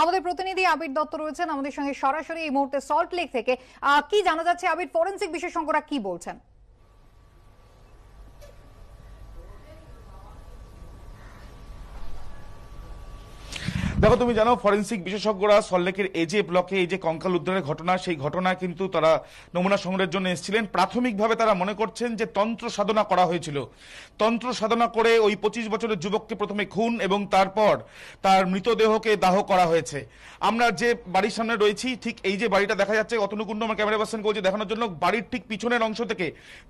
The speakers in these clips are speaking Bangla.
আমাদের প্রতিনিধি আবির দত্ত রয়েছেন আমাদের সঙ্গে সরাসরি এই মুহূর্তে সল্ট লেক থেকে। কি জানা যাচ্ছে আবির, ফরেনসিক বিশেষজ্ঞরা কি বলছেন? দেখো, তুমি জানো ফরেন্সিক বিশেষজ্ঞরা সল্টলেকের এজে ব্লকে এই যে কঙ্কাল উদ্ধারের ঘটনা, সেই ঘটনা কিন্তু তারা নমুনা সংগ্রহের জন্য এসেছিলেন। প্রাথমিকভাবে তারা মনে করছেন যে তন্ত্র সাধনা করা হয়েছিল। তন্ত্র সাধনা করে ওই 25 বছরের যুবককে প্রথমে খুন এবং তারপর তার মৃতদেহকে দাহ করা হয়েছে। আমরা যে বাড়ির সামনে রয়েছি, ঠিক এই যে বাড়িটা দেখা যাচ্ছে, অতনুকুণ্ড আমার ক্যামেরা পার্সন বলছে দেখানোর জন্য, বাড়ির ঠিক পিছনের অংশ থেকে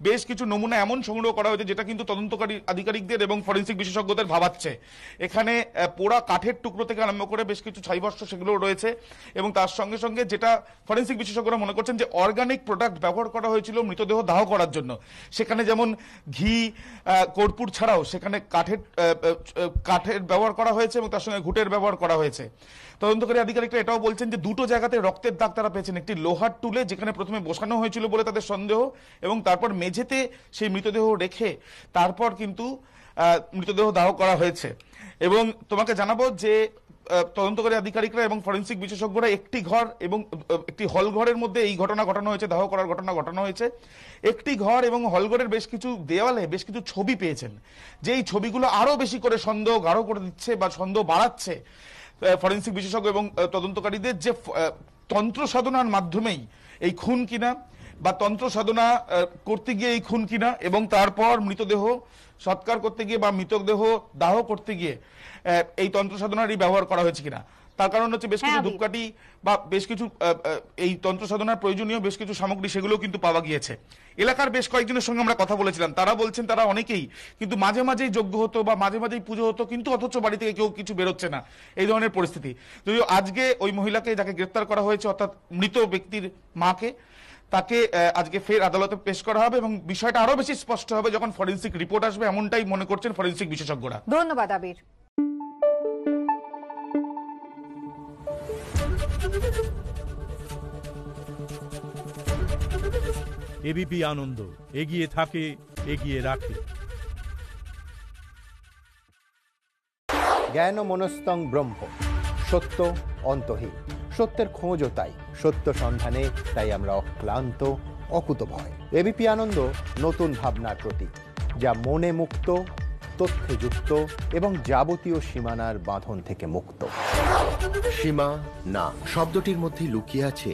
বেশ কিছু নমুনা এমন সংগ্রহ করা হয়েছে যেটা কিন্তু তদন্তকারী আধিকারিকদের এবং ফরেন্সিক বিশেষজ্ঞদের ভাবাচ্ছে। এখানে পোড়া কাঠের টুকরো থেকে আরম্ভ করে বেশ কিছু ছাইবর্ষ সেগুলো রয়েছে এবং তার সঙ্গে সঙ্গে যেটা ফরেন্সিক বিশেষজ্ঞরা মনে করছেন যে অর্গানিক প্রোডাক্ট ব্যবহার করা হয়েছিল মৃতদেহ দাহ করার জন্য। সেখানে যেমন ঘি, কর্পূর ছাড়াও সেখানে কাঠের ব্যবহার করা হয়েছে এবং তার সঙ্গে ঘুঁটের ব্যবহার করা হয়েছে। তদন্তকারী আধিকারিকরা এটাও বলছেন যে দুটো জায়গাতে রক্তের দাগ তারা পেয়েছেন, একটি লোহার টুলে যেখানে প্রথমে বসানো হয়েছিল বলে তাদের সন্দেহ, এবং তারপর মেঝেতে সেই মৃতদেহ রেখে তারপর কিন্তু মৃতদেহ দাহ করা হয়েছে। এবং তোমাকে জানাবো যে তদন্তকারী আধিকারিকরা এবং ফরেন্সিক বিশেষজ্ঞরা একটি ঘর এবং একটি হল ঘরের মধ্যে এই ঘটনা ঘটানো হয়েছে, দাহ করার ঘটনা ঘটানো হয়েছে। একটি ঘর এবং হলঘরের বেশ কিছু দেওয়ালে বেশ কিছু ছবি পেয়েছেন, যে এই ছবিগুলো আরো বেশি করে সন্দেহ গাঢ় করে দিচ্ছে বা সন্দেহ বাড়াচ্ছে ফরেন্সিক বিশেষজ্ঞ এবং তদন্তকারীদের, যে তন্ত্র সাধনার মাধ্যমেই এই খুন কিনা বা তন্ত্র সাধনা করতে গিয়ে এই খুন কিনা, এবং তারপর মৃতদেহ সৎকার করতে গিয়ে বা মৃতদেহ দাহ করতে গিয়ে এই তন্ত্র সাধনারই ব্যবহার করা হয়েছে কিনা। তার কারণ হচ্ছে বেশ কিছু ধূপকাঠি বা বেশ কিছু এই তন্ত্র সাধনার প্রয়োজনীয় বেশ কিছু সামগ্রী সেগুলো কিন্তু পাওয়া গিয়েছে। এলাকার বেশ কয়েকজনের সঙ্গে আমরা কথা বলেছিলাম, তারা বলছেন তারা অনেকেই কিন্তু মাঝে মাঝেই যজ্ঞ হতো বা মাঝে মাঝেই পুজো হতো, কিন্তু অথচ বাড়ি থেকে কেউ কিছু বেরোচ্ছে না, এই ধরনের পরিস্থিতি। যদিও আজকে ওই মহিলাকে যাকে গ্রেফতার করা হয়েছে, অর্থাৎ মৃত ব্যক্তির মাকে, তাকে আজকে ফের আদালতে পেশ করা হবে এবং বিষয়টা আরো বেশি স্পষ্ট হবে যখন ফরেন্সিক রিপোর্ট আসবে, এমনটাই মনে করছেন ফরেন্সিক বিশেষজ্ঞরা। ধন্যবাদ আবির। এবিপি আনন্দ, এগিয়ে থাকে, এগিয়ে রাখে। জ্ঞান মনস্তং ব্রহ্ম, সত্য অন্তহীন। সত্যের খোঁজও তাই, সত্য সন্ধানে তাই আমরা অক্লান্ত, অকুতভয়। এবিপি আনন্দ নতুন ভাবনার প্রতীক, যা মনে মুক্ত, তথ্যে যুক্ত এবং যাবতীয় সীমানার বাঁধন থেকে মুক্ত। সীমা না শব্দটির মধ্যে লুকিয়ে আছে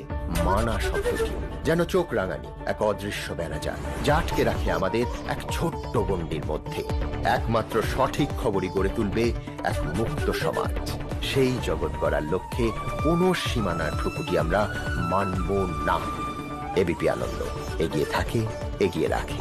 মানা শব্দটি, যেন চোখ রাঙানি এক অদৃশ্য বেড়াজাল, যা আটকে রাখে আমাদের এক ছোট্ট গণ্ডির মধ্যে। একমাত্র সঠিক খবরই গড়ে তুলবে এক মুক্ত সমাজ। সেই জগৎ গড়ার লক্ষ্যে কোনো সীমানার ঠুকুটি আমরা মানব না। এবিপি আনন্দ, এগিয়ে থাকে, এগিয়ে রাখে।